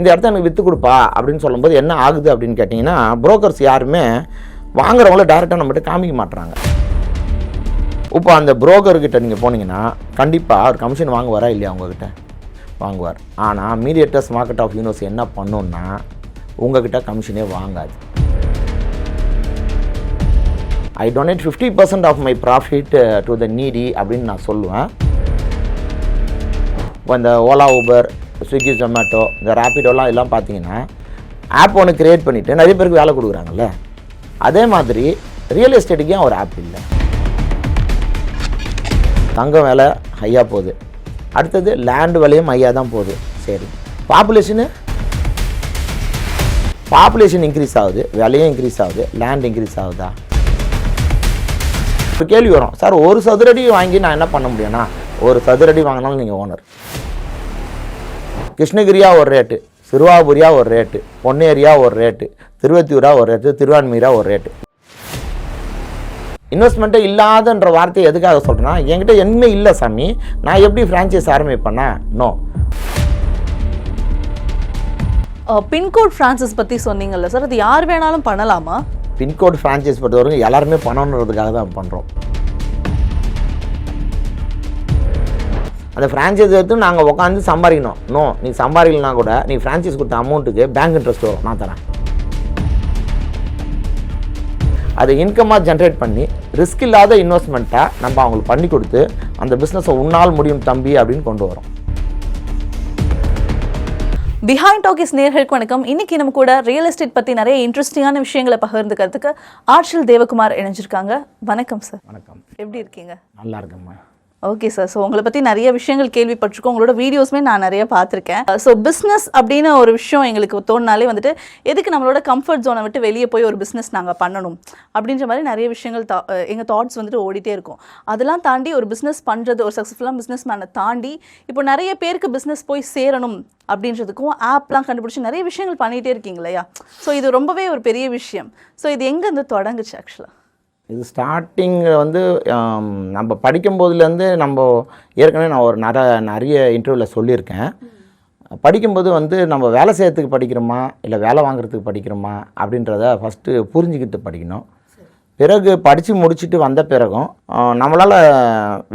இந்த இடத்த எனக்கு விற்று கொடுப்பா அப்படின்னு சொல்லும்போது என்ன ஆகுது அப்படின்னு கேட்டிங்கன்னா, புரோக்கர்ஸ் யாருமே வாங்குறவங்கள டைரெக்டாக நம்மகிட்ட காமிக்க மாட்டுறாங்க. இப்போ அந்த புரோக்கர்கிட்ட நீங்கள் போனீங்கன்னா கண்டிப்பாக அவர் கமிஷன் வாங்குவாரா இல்லையா? உங்ககிட்ட வாங்குவார். ஆனால் மீடியேட்டர்ஸ் மார்க்கெட் ஆஃப் யூனிவர்ஸ் என்ன பண்ணுன்னா உங்ககிட்ட கமிஷனே வாங்காது. I donate 50% of my profit to the needy அப்படின்னு நான் சொல்லுவேன். இப்போ இந்த ஓலா, ஊபர், ஸ்விக்கி, ஜொமேட்டோ, இந்த ரேப்பிடோலாம் எல்லாம் பார்த்தீங்கன்னா ஆப் ஒன்று க்ரியேட் பண்ணிவிட்டு நிறைய பேருக்கு வேலை கொடுக்குறாங்கல்ல. அதே மாதிரி ரியல் எஸ்டேட்டுக்கே ஒரு ஆப் இல்லை. தங்கம் விலை ஹையாக போகுது, அடுத்தது லேண்டு விலையும் ஹையாக தான் போகுது. சரி, பாப்புலேஷன் இன்க்ரீஸ் ஆகுது, விலையும் இன்க்ரீஸ் ஆகுது, லேண்ட் இன்க்ரீஸ் ஆகுதா? ஒரு கேள்வி வரும், சார் ஒரு சதுரடி வாங்கி நான் என்ன பண்ண முடியும்னா, ஒரு சதுரடி வாங்கினாலும் நீங்கள் ஓனர். கிருஷ்ணகிரியா ஒரு ரேட்டு, சிறுவாபுரியா ஒரு ரேட்டு, பொன்னேரியா ஒரு ரேட்டு, திருவத்தியூரா ஒரு ரேட்டு, திருவான்மீரா ஒரு ரேட்டு. இன்வெஸ்ட்மெண்ட்டே இல்லாதன்ற வார்த்தையை எதுக்காக சொல்கிறேன்னா, என்கிட்ட என்ன இல்லை சாமி, நான் எப்படி ஃப்ரான்ச்சைஸ் ஆரம்பிப்பேன்னா? நோ. பின்கோட் ஃப்ரான்ச்சைஸ் பற்றி சொன்னீங்கல்ல சார், அது யார் வேணாலும் பண்ணலாமா? பின்கோட் ஃப்ரான்ச்சைஸ் பொறுத்தவரைக்கும் எல்லாருமே பண்ணணுன்றதுக்காக தான் பண்ணுறோம். அந்த ஃப்ரான்ச்சைஸ் எடுத்து நாங்கள் உட்காந்து சம்பாதிக்கணும். நோ, நீ சம்பாதிக்கலனா கூட நீ ஃப்ரான்ச்சைஸ் கொடுத்த அமௌண்ட்டுக்கு பேங்க் இன்ட்ரெஸ்ட் வரும், நான் தரேன். அதை இன்கமாக ஜென்ரேட் பண்ணி ரிஸ்க் இல்லாத இன்வெஸ்ட்மெண்ட்டாக நம்ம அவங்களுக்கு பண்ணி கொடுத்து அந்த பிஸ்னஸை உன்னால் முடியும் தம்பி அப்படின்னு கொண்டு வரோம். பிஹைண்ட் டாக்கிஸ் நேயர்களுக்கு வணக்கம். இன்னைக்கு நம்ம கூட ரியல் எஸ்டேட் பற்றி நிறைய இன்ட்ரெஸ்டிங்கான விஷயங்களை பகிர்ந்துக்கிறதுக்கு ஆர்ஷல் தேவகுமார் இணைஞ்சிருக்காங்க. வணக்கம் சார். வணக்கம். எப்படி இருக்கீங்க? நல்லா இருக்கேம்மா. Okay sir. ஸோ உங்களை பற்றி நிறைய விஷயங்கள் கேள்விப்பட்டிருக்கோம், உங்களோட வீடியோஸுமே நான் நிறைய பார்த்துருக்கேன். ஸோ பிஸ்னஸ் அப்படின்னு ஒரு விஷயம் எங்களுக்கு தோணுனாலே வந்துட்டு எதுக்கு நம்மளோட கம்ஃபர்ட் ஜோனை விட்டு வெளியே போய் ஒரு பிஸ்னஸ் நாங்கள் பண்ணணும் அப்படின்ற மாதிரி நிறைய விஷயங்கள் எங்கள் தாட்ஸ் வந்துட்டு ஓடிட்டே இருக்கும். அதெல்லாம் தாண்டி ஒரு பிஸ்னஸ் பண்ணுறது, ஒரு சக்ஸஸ்ஃபுல்லாக பிஸ்னஸ் மேனை தாண்டி இப்போ நிறைய பேருக்கு பிஸ்னஸ் போய் சேரணும் அப்படின்றதுக்கும் ஆப்லாம் கண்டுபிடிச்சி நிறைய விஷயங்கள் பண்ணிகிட்டே இருக்கீங்க இல்லையா? ஸோ இது ரொம்பவே ஒரு பெரிய விஷயம். ஸோ இது எங்கேருந்து தொடங்குச்சு ஆக்சுவலாக? இது ஸ்டார்டிங் வந்து நம்ம படிக்கும்போதுலேருந்து நம்ம ஏற்கனவே நான் ஒரு நிறைய இன்டர்வியூவில் சொல்லியிருக்கேன். படிக்கும்போது வந்து நம்ம வேலை செய்யறதுக்கு படிக்கிறோமா இல்லை வேலை வாங்குறதுக்கு படிக்கிறோமா அப்படின்றத ஃபஸ்ட்டு புரிஞ்சுக்கிட்டு படிக்கணும். பிறகு படித்து முடிச்சுட்டு வந்த பிறகும் நம்மளால்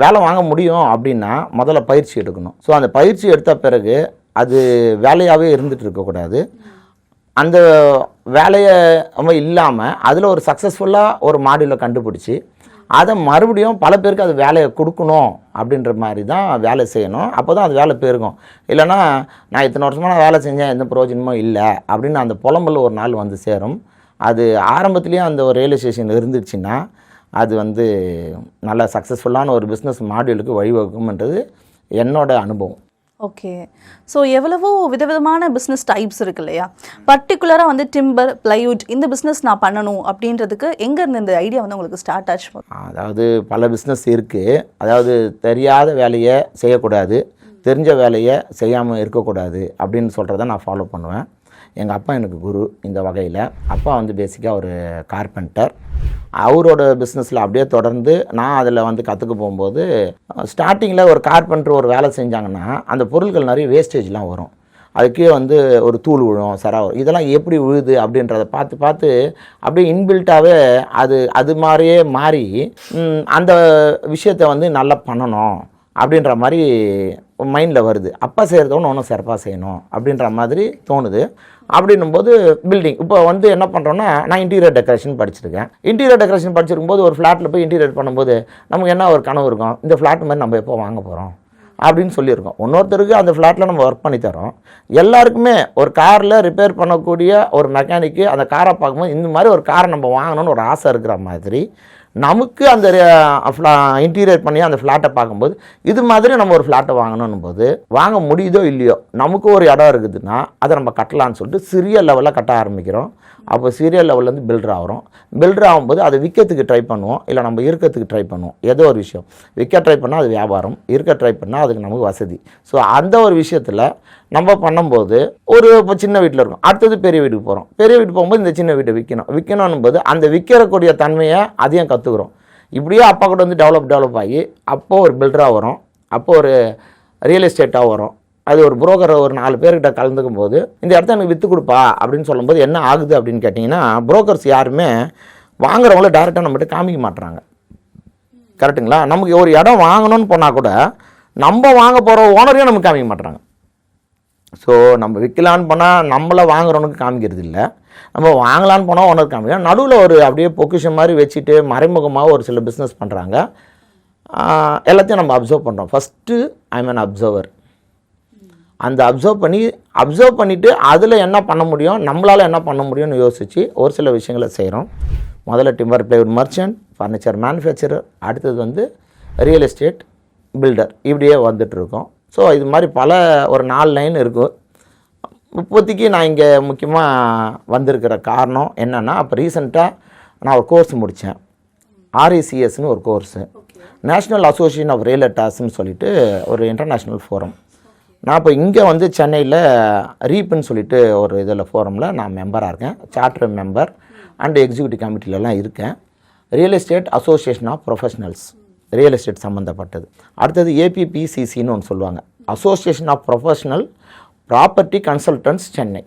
வேலை வாங்க முடியும் அப்படின்னா முதல்ல பயிற்சி எடுக்கணும். ஸோ அந்த பயிற்சி எடுத்த பிறகு அது வேலையாகவே இருந்துகிட்டு இருக்கக்கூடாது. அந்த வேலையை இல்லாமல் அதில் ஒரு சக்ஸஸ்ஃபுல்லாக ஒரு மாடியூலை கண்டுபிடிச்சி அதை மறுபடியும் பல பேருக்கு அது வேலையை கொடுக்கணும் அப்படின்ற மாதிரி தான் வேலை செய்யணும். அப்போ தான் அது வேலை பெருகும். இல்லைனா நான் இத்தனை வருஷமாக நான் வேலை செஞ்சேன், எந்த பிரயோஜனமும் இல்லை அப்படின்னு அந்த புலம்பல் ஒரு நாள் வந்து சேரும். அது ஆரம்பத்துலேயே அந்த ஒரு ரியலைசேஷன் இருந்துச்சுன்னா அது வந்து நல்ல சக்ஸஸ்ஃபுல்லான ஒரு பிஸ்னஸ் மாடியூலுக்கு வழிவகுக்கும்ன்றது என்னோட அனுபவம். ஓகே. ஸோ எவ்வளவோ விதவிதமான பிஸ்னஸ் டைப்ஸ் இருக்கு இல்லையா? பர்டிகுலராக வந்து டிம்பர், பிளைவுட் இந்த பிஸ்னஸ் நான் பண்ணணும் அப்படின்றதுக்கு எங்கேருந்து இந்த ஐடியா வந்து உங்களுக்கு ஸ்டார்ட் ஆச்சு? அதாவது பல பிஸ்னஸ் இருக்குது. அதாவது தெரியாத வேலையை செய்யக்கூடாது, தெரிஞ்ச வேலையை செய்யாமல் இருக்கக்கூடாது அப்படின்னு சொல்கிறத நான் ஃபாலோ பண்ணுவேன். எங்கள் அப்பா எனக்கு குரு இந்த வகையில். அப்பா வந்து பேசிக்காக ஒரு கார்பெண்டர். அவரோட பிஸ்னஸில் அப்படியே தொடர்ந்து நான் அதில் வந்து கற்றுக்க போகும்போது ஸ்டார்டிங்கில் ஒரு கார்பெண்டர் ஒரு வேலை செஞ்சாங்கன்னா அந்த பொருட்கள் நிறைய வேஸ்டேஜ்லாம் வரும். அதுக்கே வந்து ஒரு தூள் விழும், சரா வரும். இதெல்லாம் எப்படி விழுது அப்படின்றத பார்த்து அப்படியே இன்பில்ட்டாகவே அது மாதிரியே மாறி அந்த விஷயத்தை வந்து நல்லா பண்ணணும் அப்படின்ற மாதிரி மைண்டில் வருது. அப்பா செய்கிறதோன்னு ஒன்றும் சிறப்பாக செய்யணும் அப்படின்ற மாதிரி தோணுது. அப்படின்னும்போது பில்டிங் இப்போ வந்து என்ன பண்ணுறோன்னா, நான் இன்டீரியர் டெக்கரேஷன் படிச்சிருக்கேன். இன்டீரியர் டெக்கரேஷன் படிச்சிருக்கும்போது ஒரு ஃப்ளாட்டில் போய் இன்டீரியர் பண்ணும்போது நமக்கு என்ன ஒரு கனவு இருக்கும், இந்த ஃப்ளாட் மாதிரி நம்ம எப்போ வாங்க போகிறோம் அப்படின்னு சொல்லியிருக்கோம். இன்னொருத்தருக்கு அந்த ஃப்ளாட்டில் நம்ம ஒர்க் பண்ணி தரோம். எல்லாருக்குமே ஒரு காரில் ரிப்பேர் பண்ணக்கூடிய ஒரு மெக்கானிக்கு அந்த காரை பார்க்கும்போது இந்த மாதிரி ஒரு காரை நம்ம வாங்கணும்னு ஒரு ஆசை இருக்கிற மாதிரி நமக்கு அந்த இன்டீரியர் பண்ணி அந்த ஃப்ளாட்டை பார்க்கும்போது இது மாதிரி நம்ம ஒரு ஃப்ளாட்டை வாங்கணும் போது வாங்க முடியுதோ இல்லையோ நமக்கு ஒரு இடம் இருக்குதுன்னா அதை நம்ம கட்டலான்னு சொல்லிட்டு சிறிய லெவலில் கட்ட ஆரம்பிக்கிறோம். அப்போ சீரியல் லெவல்லேருந்து பில்டர் ஆகிறோம். பில்டர் ஆகும்போது அதை விற்கிறதுக்கு ட்ரை பண்ணுவோம், இல்லை நம்ம இருக்கிறதுக்கு ட்ரை பண்ணுவோம். ஏதோ ஒரு விஷயம் விற்க ட்ரை பண்ணால் அது வியாபாரம், இருக்க ட்ரை பண்ணால் அதுக்கு நமக்கு வசதி. ஸோ அந்த ஒரு விஷயத்தில் நம்ம பண்ணும்போது ஒரு இப்போ சின்ன வீட்டில் இருக்கும், அடுத்தது பெரிய வீட்டுக்கு போகிறோம். பெரிய வீட்டுக்கு போகும்போது இந்த சின்ன வீட்டை விற்கணும் போது அந்த விற்கிறக்கூடிய தன்மையை அதையும் கற்றுக்குறோம். இப்படியே அப்பா கூட வந்து டெவலப் ஆகி அப்போது ஒரு பில்டராக வரும், அப்போது ஒரு ரியல் எஸ்டேட்டாக வரும், அது ஒரு புரோக்கர் ஒரு 4 பேர்கிட்ட கலந்துக்கும் போது இந்த இடத்த எனக்கு விற்று கொடுப்பா அப்படின்னு சொல்லும்போது என்ன ஆகுது அப்படின்னு கேட்டிங்கன்னா, புரோக்கர்ஸ் யாருமே வாங்குறவங்கள டைரெக்டாக நம்மகிட்ட காமிக்க மாட்டுறாங்க. கரெக்டுங்களா? நமக்கு ஒரு இடம் வாங்கணும்னு போனால் கூட நம்ம வாங்க போகிற ஓனரையும் நமக்கு காமிக்க மாட்டுறாங்க. ஸோ நம்ம விற்கலான்னு போனால் நம்மளை வாங்குறவனுக்கு காமிக்கிறது இல்லை, நம்ம வாங்கலான்னு போனால் ஓனர் காமிக்கிறோம். நடுவில் ஒரு அப்படியே பொக்கிஷன் மாதிரி வச்சுட்டு மறைமுகமாக ஒரு சில பிஸ்னஸ் பண்ணுறாங்க. எல்லாத்தையும் நம்ம அப்சர்வ் பண்ணுறோம். First I mean observer. அந்த அப்சர்வ் பண்ணிவிட்டு அதில் என்ன பண்ண முடியும், நம்மளால் என்ன பண்ண முடியும்னு யோசித்து ஒரு சில விஷயங்களை செய்கிறோம். முதல்ல timber plywood merchant, furniture manufacturer, அடுத்தது வந்து ரியல் எஸ்டேட் பில்டர், இப்படியே வந்துட்டுருக்கோம். ஸோ இது மாதிரி ஒரு 4 லைன் இருக்கும். இப்போதைக்கு நான் இங்கே முக்கியமாக வந்திருக்கிற காரணம் என்னென்னா, அப்போ ரீசெண்டாக நான் ஒரு கோர்ஸ் முடித்தேன். RACSன்னு ஒரு கோர்ஸு, நேஷ்னல் அசோசியேஷன் ஆஃப் ரியல்டர்ஸ்ன்னு சொல்லிட்டு ஒரு இன்டர்நேஷ்னல் ஃபோரம். நான் இப்போ இங்கே வந்து சென்னையில் ரீப்புன்னு சொல்லிட்டு ஒரு இதில் ஃபோரமில் நான் மெம்பராக இருக்கேன், சார்ட்டர் மெம்பர் அண்ட் எக்ஸிக்யூட்டிவ் கமிட்டிலலாம் இருக்கேன். Real estate association of professionals, real estate சம்மந்தப்பட்டது. அடுத்தது APPCCன்னு ஒன்று சொல்லுவாங்க, association of professional property consultants Chennai.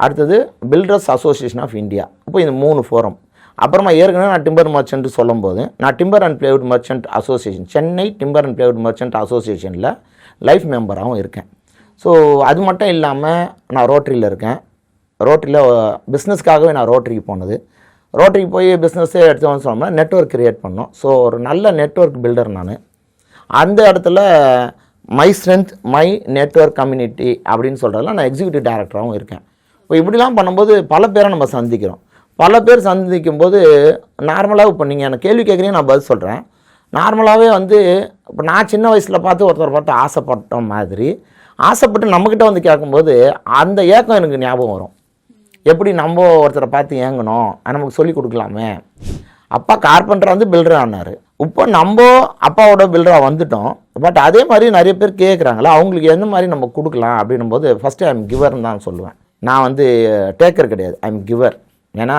அடுத்தது பில்டர்ஸ் அசோசியேஷன் ஆஃப் இந்தியா. இப்போ இந்த 3 ஃபோரம். அப்புறமா ஏற்கனவே நான் டிம்பர் மர்ச்சன்ட் சொல்லும்போது நான் timber and plywood merchant association, Chennai timber and plywood merchant அசோசியேஷனில் லைஃப் மெம்பராகவும் இருக்கேன். ஸோ அது மட்டும் இல்லாமல் நான் ரோட்டரியில் இருக்கேன். ரோட்டரியில் பிஸ்னஸ்க்காகவே நான் ரோட்டரிக்கு போனது. ரோட்டரிக்கு போய் பிஸ்னஸே எடுத்தோம்னு சொன்னோம்னா நெட்வொர்க் க்ரியேட் பண்ணோம். ஸோ ஒரு நல்ல நெட்வொர்க் பில்டர் நான். அந்த இடத்துல my strength my network community அப்படின்னு சொல்கிறதுல நான் எக்ஸிக்யூட்டிவ் டைரக்டராகவும் இருக்கேன். இப்போ இப்படிலாம் பண்ணும்போது பல பேரை நம்ம சந்திக்கிறோம். பல பேர் சந்திக்கும் போது நார்மலாக இப்போ நீங்கள் எனக்கு கேள்வி கேட்குறீங்க, நான் பதில் சொல்கிறேன். நார்மலாகவே வந்து இப்போ நான் சின்ன வயசில் பார்த்து ஆசைப்பட்ட மாதிரி ஆசைப்பட்டு நம்மக்கிட்ட வந்து கேட்கும்போது அந்த ஏக்கம் எனக்கு ஞாபகம் வரும். எப்படி நம்ம ஒருத்தரை பார்த்து ஏங்கணும், நமக்கு சொல்லி கொடுக்கலாமே. அப்பா கார்பெண்டர் வந்து பில்டர் ஆனார், இப்போ நம்ம அப்பாவோட பில்டராக வந்துட்டோம். பட் அதே மாதிரி நிறைய பேர் கேட்குறாங்களா, அவங்களுக்கு எந்த மாதிரி நம்ம கொடுக்கலாம் அப்படின்னும் போது ஃபஸ்ட்டு ஐம் கிவர்னு தான் சொல்லுவேன். நான் வந்து டேக்கர் கிடையாது, ஐம் கிவர். ஏன்னா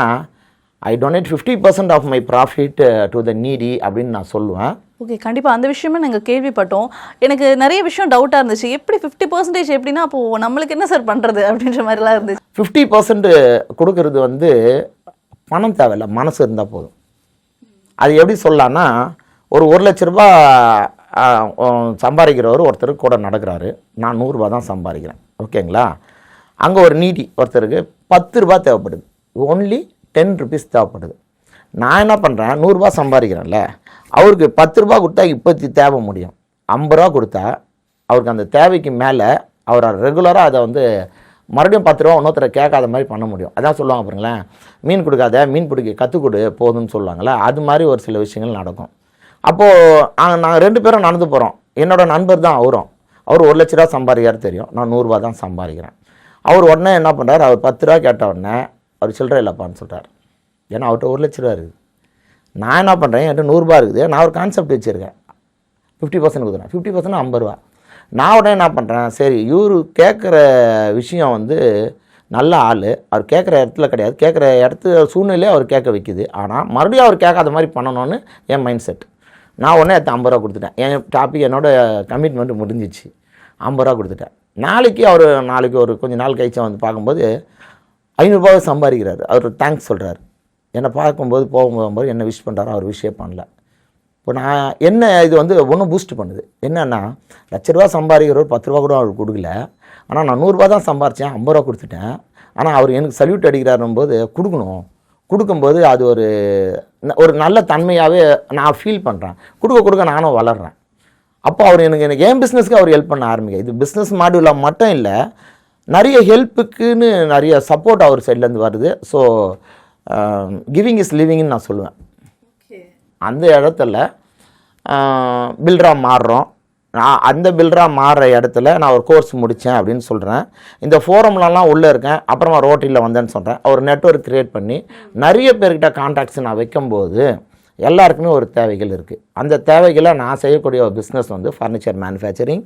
I donate 50% of my profit to the needy அப்படின்னு நான் சொல்லுவேன். ஓகே, கண்டிப்பாக அந்த விஷயமே நாங்கள் கேள்விப்பட்டோம். எனக்கு நிறைய விஷயம் டவுட்டாக இருந்துச்சு. எப்படி 50% எப்படின்னா அப்போது நம்மளுக்கு என்ன சார் பண்ணுறது அப்படின்ற மாதிரிலாம் இருந்துச்சு. 50% கொடுக்கறது வந்து பணம் தேவையில்லை, மனசு இருந்தால் போதும். அது எப்படி சொல்லலான்னா, ஒரு 1 லட்ச ரூபா சம்பாதிக்கிறவர் ஒருத்தருக்கு கூட நடக்கிறாரு, நான் 100 ரூபா தான் சம்பாதிக்கிறேன், ஓகேங்களா. அங்கே ஒரு நீடி ஒருத்தருக்கு 10 ரூபா தேவைப்படுது, ஒன்லி 10 ருபீஸ் தேவைப்படுது. நான் என்ன பண்ணுறேன், 100 ரூபா சம்பாதிக்கிறேன்ல, அவருக்கு 10 ரூபா கொடுத்தா இப்போத்தி தேவை முடியும். 50 ரூபா கொடுத்தா அவருக்கு அந்த தேவைக்கு மேலே அவர் ரெகுலராக அதை வந்து மறுபடியும் 10 ரூபா இன்னொருத்தரை கேட்காத மாதிரி பண்ண முடியும். அதான் சொல்லுவாங்க பாருங்களேன், மீன் கொடுக்காத மீன் பிடிக்க கற்றுக் கொடு போதும்னு சொல்லுவாங்களே, அது மாதிரி ஒரு சில விஷயங்கள் நடக்கும். அப்போது நாங்கள் 2 பேரும் நடந்து போகிறோம். என்னோடய நண்பர் தான் அவரும். அவர் 1 லட்ச ரூபா சம்பாதிக்கிறாரு தெரியும், நான் 100 ரூபா தான் சம்பாதிக்கிறேன். அவர் உடனே என்ன பண்ணுறாரு, அவர் 10 ரூபா கேட்ட உடனே அவர் சில்லறை இல்லைப்பான்னு சொல்கிறார். ஏன்னா அவர்கிட்ட 1 லட்ச ரூபா இருக்குது. நான் என்ன பண்ணுறேன், என்கிட்ட 100 ரூபா இருக்குது, நான் ஒரு கான்செப்ட் வச்சுருக்கேன், 50% கொடுக்குறேன், 50% 50 ரூபா. நான் உடனே என்ன பண்ணுறேன், சரி இவர் கேட்குற விஷயம் வந்து நல்ல ஆள், அவர் கேட்குற இடத்துல கிடையாது, கேட்குற இடத்துல சூழ்நிலையே அவர் கேட்க வைக்குது. ஆனால் மறுபடியும் அவர் கேட்காத மாதிரி பண்ணணும்னு என் மைண்ட் செட். நான் உடனே 50 ரூபா கொடுத்துட்டேன். என் டாபிக் என்னோடய கமிட்மெண்ட் முடிஞ்சிச்சு, 50 ரூபா கொடுத்துட்டேன். நாளைக்கு ஒரு கொஞ்சம் நாள் கழிச்சு வந்து பார்க்கும்போது 500 ரூபாவை சம்பாதிக்கிறாரு. அவர் தேங்க்ஸ் சொல்கிறார். என்னை பார்க்கும்போது போகும்போது என்ன விஷ் பண்ணுறாரோ அவர் விஷே பண்ணல. இப்போ நான் என்ன இது வந்து ஒன்றும் பூஸ்ட் பண்ணுது என்னென்னா, 1 லட்ச ரூபா சம்பாதிக்கிறவர் 10 ரூபா கூட அவர் கொடுக்கல. ஆனால் நான் 100 ரூபா தான் சம்பாரித்தேன், 50 ரூபா கொடுத்துட்டேன். ஆனால் அவர் எனக்கு சல்யூட் அடிக்கிறாருன்னும் போது கொடுக்கும்போது அது ஒரு நல்ல தன்மையாகவே நான் ஃபீல் பண்ணுறேன். கொடுக்க நானும் வளர்கிறேன். அப்போ அவர் எனக்கு என் பிஸ்னஸ்க்கு அவர் ஹெல்ப் பண்ண ஆரம்பிக்க. இது பிஸ்னஸ் மாடியூலாக மட்டும் இல்லை, நிறைய ஹெல்ப்புக்குன்னு நிறைய சப்போர்ட் அவர் சைட்லேருந்து வருது. ஸோ கிவிங் இஸ் லிவிங்னு நான் சொல்லுவேன். அந்த இடத்துல பில்டராக மாறுறோம். நான் அந்த பில்டராக மாறுற இடத்துல நான் ஒரு கோர்ஸ் முடித்தேன் அப்படின்னு சொல்கிறேன். இந்த ஃபோரம்லலாம் உள்ளே இருக்கேன். அப்புறமா ரோட்டரியில் வந்தேன்னு சொல்கிறேன். ஒரு நெட்வொர்க் க்ரியேட் பண்ணி நிறைய பேர்கிட்ட கான்டாக்ட்ஸ் நான் வைக்கும்போது எல்லாருக்குமே ஒரு தேவைகள் இருக்குது. அந்த தேவைகளை நான் செய்யக்கூடிய ஒரு பிஸ்னஸ் வந்து ஃபர்னிச்சர் மேனுஃபேக்சரிங்,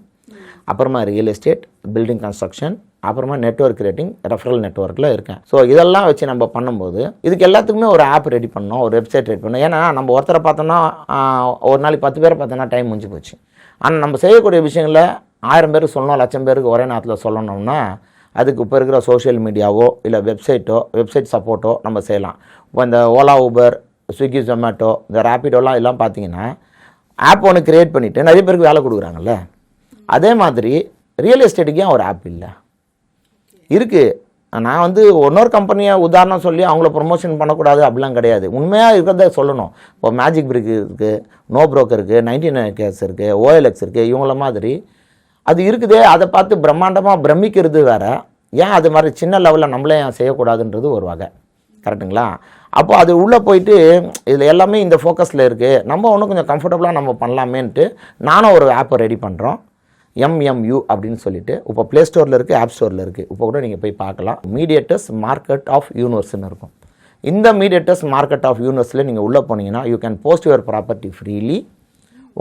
அப்புறமா ரியல் எஸ்டேட், பில்டிங் கன்ஸ்ட்ரக்ஷன், அப்புறமா நெட்வொர்க் கிரியேட்டிங், ரெஃபரல் நெட்வொர்க்கில் இருக்கேன். ஸோ இதெல்லாம் வச்சு நம்ம பண்ணும்போது இதுக்கு எல்லாத்துக்குமே ஒரு ஆப் ரெடி பண்ணோம், ஒரு வெப்சைட் ரெடி பண்ணோம். ஏன்னா நம்ம ஒருத்தரை பார்த்தோன்னா ஒரு நாளைக்கு 10 பேரை பார்த்தோன்னா டைம் முடிஞ்சு போச்சு. ஆனால் நம்ம செய்யக்கூடிய விஷயங்களை 1000 பேருக்கு சொல்லணும், 1,00,000 பேருக்கு ஒரே நேரத்தில் சொல்லணும்னா அதுக்கு இப்போ இருக்கிற சோஷியல் மீடியாவோ இல்லை வெப்சைட் சப்போர்ட்டோ நம்ம செய்யலாம். இப்போ இந்த ஓலா, ஊபர், ஸ்விக்கி, ஜொமேட்டோ, இந்த ரேப்பிடோலாம் எல்லாம் பார்த்தீங்கன்னா ஆப் ஒன்று க்ரியேட் பண்ணிவிட்டு நிறைய பேருக்கு வேலை கொடுக்குறாங்கல்ல. அதே மாதிரி ரியல் எஸ்டேட்டுக்கு ஏன் ஒரு ஆப் இல்லை? இருக்குது. நான் வந்து இன்னொரு கம்பெனியை உதாரணம் சொல்லி அவங்கள ப்ரொமோஷன் பண்ணக்கூடாது அப்படிலாம் கிடையாது. உண்மையாக இருக்கிறத சொல்லணும். இப்போ மேஜிக் பிரிக் இருக்குது, நோ ப்ரோக்கர் இருக்குது, 99acres இருக்குது, OLX இருக்குது. இவங்கள மாதிரி அது இருக்குதே, அதை பார்த்து பிரம்மாண்டமாக பிரமிக்கிறது வேறு. ஏன் அது மாதிரி சின்ன லெவலில் நம்மளே ஏன் செய்யக்கூடாதுன்றது ஒரு வகை. கரெக்டுங்களா? அப்போ அது உள்ளே போயிட்டு இதில் எல்லாமே இந்த ஃபோக்கஸில் இருக்குது, நம்ம இன்னும் கொஞ்சம் கம்ஃபர்டபுளாக நம்ம பண்ணலாமேன்ட்டு நானும் ஒரு ஆப்பை ரெடி பண்ணுறோம். MMU அப்படின்னு சொல்லிட்டு இப்போ ப்ளே ஸ்டோரில் இருக்குது, ஆப் ஸ்டோரில் இருக்குது. இப்போ கூட நீங்கள் போய் பார்க்கலாம். மீடியேட்டர்ஸ் மார்க்கெட் ஆஃப் யூனிவர்ஸ்னு இருக்கும். இந்த மீடியேட்டர்ஸ் மார்க்கெட் ஆஃப் யூனிவர்ஸில் நீங்கள் உள்ளே போனீங்கன்னா you can post your property freely.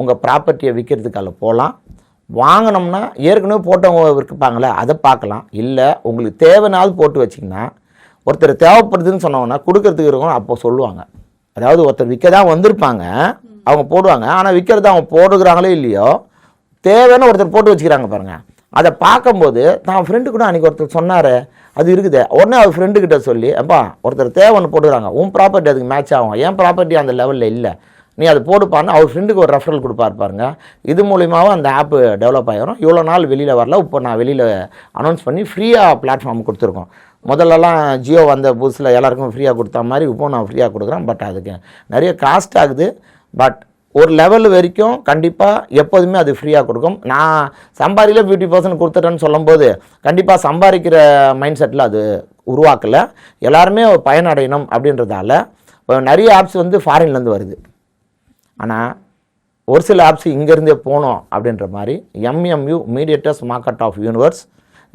உங்கள் ப்ராப்பர்ட்டியை விற்கிறதுக்கால போகலாம். வாங்கினோம்னா ஏற்கனவே போட்டவங்க விற்பாங்களே அதை பார்க்கலாம். இல்லை உங்களுக்கு தேவைனாலும் போட்டு வச்சிங்கன்னா ஒருத்தர் தேவைப்படுதுன்னு சொன்னவங்கன்னா கொடுக்கறதுக்கு இருக்கணும். அப்போ சொல்லுவாங்க, அதாவது ஒருத்தர் விற்க தான் வந்திருப்பாங்க, அவங்க போடுவாங்க. ஆனால் விற்கிறது அவங்க போடுகிறாங்களோ இல்லையோ தேவைன்னு ஒருத்தர் போட்டு வச்சுக்கிறாங்க பாருங்கள். அதை பார்க்கும்போது தான் ஃப்ரெண்டு கூட அன்றைக்கி ஒருத்தர் சொன்னார் அது இருக்குது, உடனே அவர் ஃப்ரெண்டுக்கிட்ட சொல்லி அப்பா ஒருத்தர் தேவைன்னு போட்டுக்கிறாங்க, உன் ப்ராப்பர்ட்டி அதுக்கு மேட்ச் ஆகும், என் ப்ராப்பர்ட்டி அந்த லெவலில் இல்லை, நீ அதை போடுப்பான்னு அவர் ஃப்ரெண்டுக்கு ஒரு ரெஃபரல் கொடுப்பாரு பாருங்க. இது மூலியமாகவும் அந்த ஆப்பு டெவலப் ஆகிரும். இவ்வளோ நாள் வெளியில் வரல, இப்போ நான் வெளியில் அனௌன்ஸ் பண்ணி ஃப்ரீயாக பிளாட்ஃபார்ம் கொடுத்துருக்கோம். முதல்லலாம் ஜியோ வந்த புதுசில் எல்லாருக்கும் ஃப்ரீயாக கொடுத்த மாதிரி இப்போ நான் ஃப்ரீயாக கொடுக்குறேன். பட் அதுக்கு நிறைய காஸ்ட் ஆகுது. பட் ஒரு லெவல் வரைக்கும் கண்டிப்பாக எப்போதுமே அது ஃப்ரீயாக கொடுக்கும். நான் சம்பாதியில் 50% கொடுத்துட்டேன்னு சொல்லும்போது கண்டிப்பாக சம்பாதிக்கிற மைண்ட் செட்டில் அது உருவாக்கலை. எல்லாருமே பயனடையணும் அப்படின்றதால நிறைய ஆப்ஸ் வந்து ஃபாரின்லேருந்து வருது. ஆனால் ஒரு சில ஆப்ஸ் இங்கேருந்தே போனோம் அப்படின்ற மாதிரி MMU mediators market of universe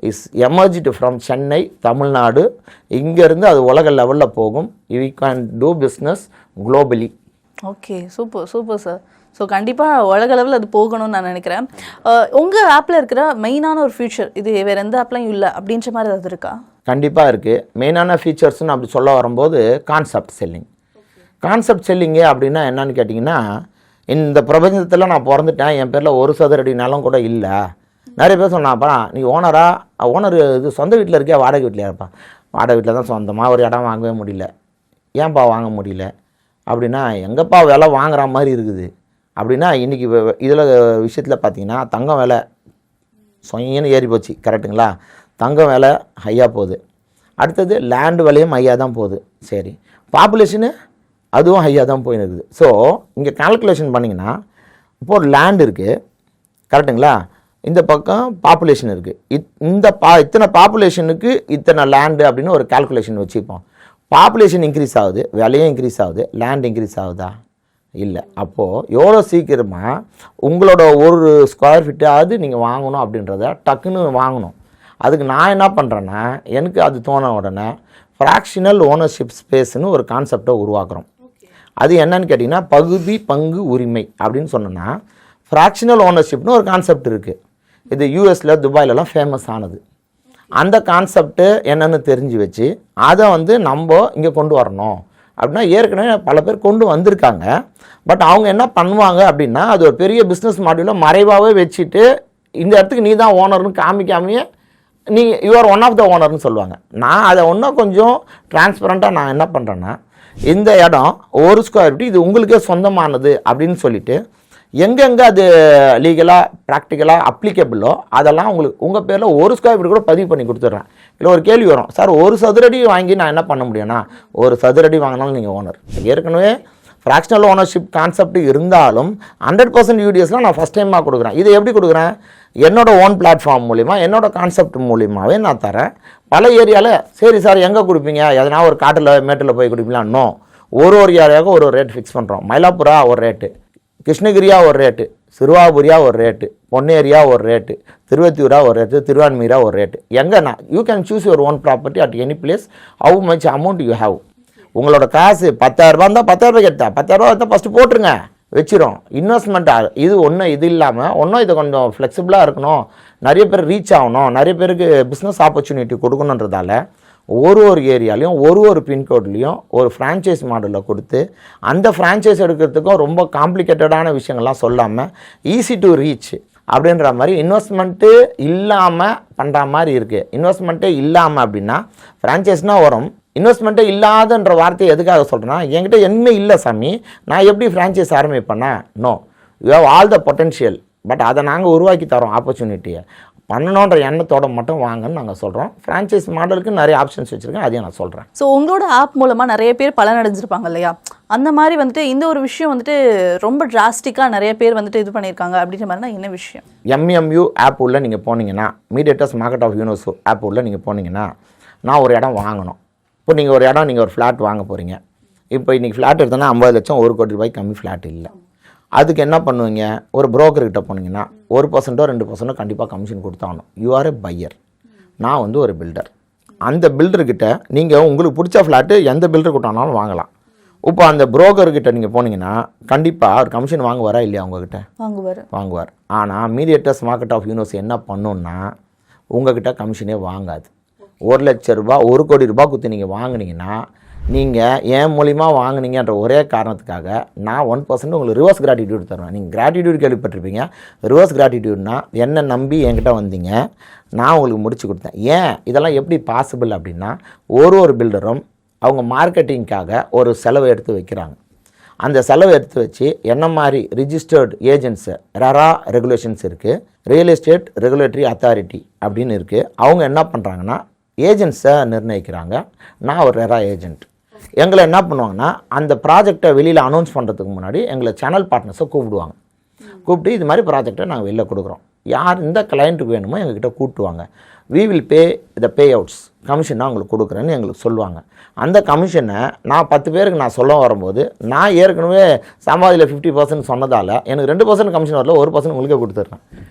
is emerged from Chennai, Tamil Nadu. இங்கேருந்து அது உலக லெவலில் போகும். We can do business globally. Okay, super super sir. So கண்டிப்பாக உலக அளவில் அது போகணும்னு நான் நினைக்கிறேன். உங்கள் ஆப்பில் இருக்கிற மெயினான ஒரு ஃபியூச்சர் இது வேறு எந்த ஆப்லையும் இல்லை அப்படின்ற மாதிரி அது இருக்கா? கண்டிப்பாக இருக்குது. மெயினான ஃபீச்சர்ஸ்னு அப்படி சொல்ல வரும்போது கான்செப்ட் செல்லிங். கான்செப்ட் செல்லிங்கு அப்படின்னா என்னன்னு கேட்டிங்கன்னா, இந்த பிரபஞ்சத்தில் நான் பிறந்துட்டேன், என் பேரில் 1 சதுர அடி நிலம் கூட இல்லை. நிறைய பேர் சொன்னாப்பா நீ ஓனர் இது சொந்த வீட்டில் இருக்கியா வாடகை வீட்டில் இருப்பா? வாடகை வீட்டில் தான் சொந்தமாக ஒரு இடம் வாங்கவே முடியல. ஏன்பா வாங்க முடியல அப்படின்னா, எங்கப்பா விலை வாங்குற மாதிரி இருக்குது அப்படின்னா, இன்றைக்கி இதில் விஷயத்தில் பார்த்தீங்கன்னா தங்கம் விலை சொயின்னு ஏறி போச்சு. கரெக்டுங்களா? தங்கம் விலை ஹையாக போகுது. அடுத்தது லேண்டு விலையும் ஹையாக தான் போகுது. சரி, பாப்புலேஷனு அதுவும் ஹையாக தான் போயின்னு இருக்குது. ஸோ இங்கே கால்குலேஷன் பண்ணிங்கன்னா இப்போ ஒரு லேண்ட் இருக்குது. கரெக்டுங்களா? இந்த பக்கம் பாப்புலேஷன் இருக்குது. இத்தனை பாப்புலேஷனுக்கு இத்தனை லேண்டு அப்படின்னு ஒரு கால்குலேஷன் வச்சுப்போம். பாப்புலேஷன் இன்க்ரீஸ் ஆகுது, விலையும் இன்க்ரீஸ் ஆகுது, லேண்ட் இன்க்ரீஸ் ஆகுதா? இல்லை. அப்போது எவ்வளோ சீக்கிரமாக உங்களோட ஒரு ஸ்கொயர் ஃபீட்டாவது நீங்கள் வாங்கணும் அப்படின்றத டக்குன்னு வாங்கணும். அதுக்கு நான் என்ன பண்ணுறேன்னா, எனக்கு அது தோண உடனே ஃப்ராக்ஷனல் ஓனர்ஷிப் ஸ்பேஸ்னு ஒரு கான்செப்டை உருவாக்குறோம். அது என்னன்னு கேட்டிங்கன்னா பகுதி பங்கு உரிமை அப்படின்னு சொன்னோன்னா ஃப்ராக்ஷனல் ஓனர்ஷிப்னு ஒரு கான்செப்ட் இருக்குது. இது யூஎஸில் துபாயிலலாம் ஃபேமஸ் ஆனது. அந்த கான்செப்ட்டு என்னென்னு தெரிஞ்சு வச்சு அதை வந்து நம்ம இங்கே கொண்டு வரணும் அப்படின்னா ஏற்கனவே பல பேர் கொண்டு வந்திருக்காங்க. பட் அவங்க என்ன பண்ணுவாங்க அப்படின்னா, அது ஒரு பெரிய பிஸ்னஸ் மாடியூலில் மறைவாகவே வச்சுட்டு இந்த இடத்துக்கு நீ தான் ஓனர்னு காமிக்காமையே நீ யூஆர் ஒன் ஆஃப் த ஓனர்னு சொல்லுவாங்க. நான் அதை இன்னும் கொஞ்சம் டிரான்ஸ்பரண்ட்டாக நான் என்ன பண்ணுறேன்னா, இந்த இடம் 1 ஸ்கொயர் ஃபீட் இது உங்களுக்கே சொந்தமானது அப்படின்னு சொல்லிவிட்டு எங்கெங்கே அது லீகலாக ப்ராக்டிக்கலாக அப்ளிகபிளோ அதெல்லாம் உங்களுக்கு உங்கள் பேரில் 1 ஸ்கொயர் ஃபீட் கூட பதிவு பண்ணி கொடுத்துட்றேன். இல்லை ஒரு கேள்வி வரும், சார் 1 சதுரடி வாங்கி நான் என்ன பண்ண முடியும்னா, 1 சதுரடி வாங்கினாலும் நீங்கள் ஓனர். ஏற்கனவே ஃப்ராக்ஷனல் ஓனர்ஷிப் கான்செப்ட் இருந்தாலும் 100% யூடிஎஸ்லாம் நான் ஃபஸ்ட் டைமாக கொடுக்குறேன். இது எப்படி கொடுக்குறேன்? என்னோட ஓன் பிளாட்ஃபார்ம் மூலிமா என்னோட கான்செப்ட் மூலியமாகவே நான் தரேன். பல ஏரியாவில் சரி சார் எங்கே கொடுப்பீங்க, எதனா ஒரு காட்டில் மேட்டில் போய் கொடுப்பீங்களா? இன்னும் ஒரு ஏரியாவுக்கு ஒரு ரேட் ஃபிக்ஸ் பண்ணுறோம். மயிலாப்பூரா ஒரு ரேட்டு, கிருஷ்ணகிரியா ஒரு ரேட்டு, சிறுவாபுரியா ஒரு ரேட்டு, பொன்னேரியா ஒரு ரேட்டு, திருவத்தியூரா ஒரு ரேட்டு, திருவான்மீரா ஒரு ரேட்டு. எங்கன்னா you can choose your own property at any place. How much amount you have. உங்களோட காசு 10,000 இருந்தால் 10,000 எடுத்தா 10,000 எடுத்தால் ஃபஸ்ட்டு போட்டுருங்க, வச்சிரும். இன்வெஸ்ட்மெண்ட் இது ஒன்றும் இது இல்லாமல் ஒன்றும் இது கொஞ்சம் ஃப்ளெக்சிபிளாக இருக்கணும், நிறைய பேர் ரீச் ஆகணும், நிறைய பேருக்கு பிஸ்னஸ் ஆப்பர்ச்சுனிட்டி கொடுக்கணுன்றதால ஒரு ஏரியாலையும் ஒரு பின்கோட்லேயும் ஒரு ஃப்ரான்ச்சைஸ் மாடலில் கொடுத்து அந்த ஃப்ரான்ச்சைஸ் எடுக்கிறதுக்கும் ரொம்ப காம்ப்ளிகேட்டடான விஷயங்கள்லாம் சொல்லாமல் ஈஸி டு ரீச் அப்படின்ற மாதிரி இன்வெஸ்ட்மெண்ட்டு இல்லாமல் பண்ணுற மாதிரி இருக்குது. இன்வெஸ்ட்மெண்ட்டே இல்லாமல் அப்படின்னா ஃப்ரான்ச்சைஸ்னால் வரும். இன்வெஸ்ட்மெண்ட்டே இல்லாதன்ற வார்த்தையை எதுக்காக சொல்கிறேன்னா, என்கிட்ட எதுவுமே இல்லை சாமி, நான் எப்படி ஃப்ரான்ச்சைஸ் ஆரம்பிப்பேன்னா, no, you have all the potential, but அதை நாங்கள் உருவாக்கி தரோம் ஆப்பர்ச்சுனிட்டியை. பண்ணணுன்ற எண்ணத்தோடு மட்டும் வாங்கன்னு நாங்கள் சொல்கிறோம். ஃப்ரான்ச்சைஸ் மாடலுக்கு நிறைய ஆப்ஷன்ஸ் வச்சுருக்கேன், அதையும் நான் சொல்கிறேன். ஸோ உங்களோட ஆப் மூலமாக நிறைய பேர் பலனடைஞ்சிருப்பாங்க இல்லையா? அந்த மாதிரி வந்துட்டு இந்த ஒரு விஷயம் வந்துட்டு ரொம்ப டிராஸ்டிக்காக நிறைய பேர் வந்துட்டு இது பண்ணியிருக்காங்க அப்படின்ற மாதிரினா என்ன விஷயம்? MMU ஆப் உள்ள நீங்கள் போனீங்கன்னா, mediators market of universe app உள்ள நீங்கள் போனீங்கன்னா, நான் ஒரு இடம் வாங்கணும். இப்போ நீங்கள் ஒரு இடம், நீங்கள் ஒரு ஃப்ளாட் வாங்க போகிறீங்க. இப்போ இன்றைக்கி ஃப்ளாட் எடுத்தோன்னா 50 லட்சம், 1 கோடி ரூபாய்க்கு கம்மி ஃப்ளாட் இல்லை. அதுக்கு என்ன பண்ணுவீங்க? ஒரு புரோக்கர்கிட்ட போனீங்கன்னா 1% 2% கண்டிப்பாக கமிஷன் கொடுத்தாகணும். யூ ஆர் எ பையர், நான் வந்து ஒரு பில்டர். அந்த பில்டர்கிட்ட நீங்கள் உங்களுக்கு பிடிச்ச ஃப்ளாட்டு எந்த பில்டர் கூட்டானாலும் வாங்கலாம். இப்போ அந்த புரோக்கர்கிட்ட நீங்கள் போனீங்கன்னா கண்டிப்பாக ஒரு கமிஷன் வாங்குவாரா இல்லையா? உங்ககிட்ட வாங்குவார். ஆனால் மீடியேட்டர்ஸ் மார்க்கெட் ஆஃப் யூனிவர்ஸ் என்ன பண்ணுன்னா, உங்ககிட்ட கமிஷனே வாங்காது. 1 லட்ச ரூபா, 1 கோடி ரூபா கொடுத்து நீங்கள் வாங்கினீங்கன்னா, நீங்கள் என் மூலிமா வாங்கினீங்கன்ற ஒரே காரணத்துக்காக நான் 1% உங்களுக்கு ரிவர்ஸ் கிராட்டிடியூட் தருவேன். நீங்கள் கிராட்டிடியூட் கேள்விப்பட்டிருப்பீங்க. ரிவர்ஸ் கிராட்டிடியூட்னா என்னை நம்பி என்கிட்ட வந்தீங்க, நான் உங்களுக்கு முடிச்சு கொடுத்தேன். ஏன் இதெல்லாம் எப்படி பாசிபிள் அப்படின்னா, ஒரு பில்டரும் அவங்க மார்க்கெட்டிங்காக ஒரு செலவை எடுத்து வைக்கிறாங்க. அந்த செலவை எடுத்து வச்சு என்ன மாதிரி ரிஜிஸ்டர்டு ஏஜென்ட்ஸு, ரெரா ரெகுலேஷன்ஸ் இருக்குது, ரியல் எஸ்டேட் ரெகுலேட்டரி அத்தாரிட்டி அப்படின்னு இருக்குது. அவங்க என்ன பண்ணுறாங்கன்னா, ஏஜென்ட்ஸை நிர்ணயிக்கிறாங்க. நான் ஒரு ரெரா ஏஜென்ட். எங்களை என்ன பண்ணுவாங்கன்னா, அந்த ப்ராஜெக்டை வெளியில் அனௌன்ஸ் பண்ணுறதுக்கு முன்னாடி எங்களை சேனல் பார்ட்னர்ஸை கூப்பிடுவாங்க. கூப்பிட்டு இது மாதிரி ப்ராஜெக்டை நாங்கள் வெளில கொடுக்குறோம், யார் இந்த கிளைண்ட்டுக்கு வேணுமோ எங்ககிட்ட கூப்பிட்டுவாங்க. We will pay the payouts, கமிஷனாக உங்களுக்கு கொடுக்குறேன்னு எங்களுக்கு சொல்லுவாங்க. அந்த கமிஷனை நான் 10 பேருக்கு நான் சொல்ல வரும்போது, நான் ஏற்கனவே சமாதியில் 50% சொன்னதால் எனக்கு 2% கமிஷன் வரல, 1% உங்களுக்கே கொடுத்துட்றேன்.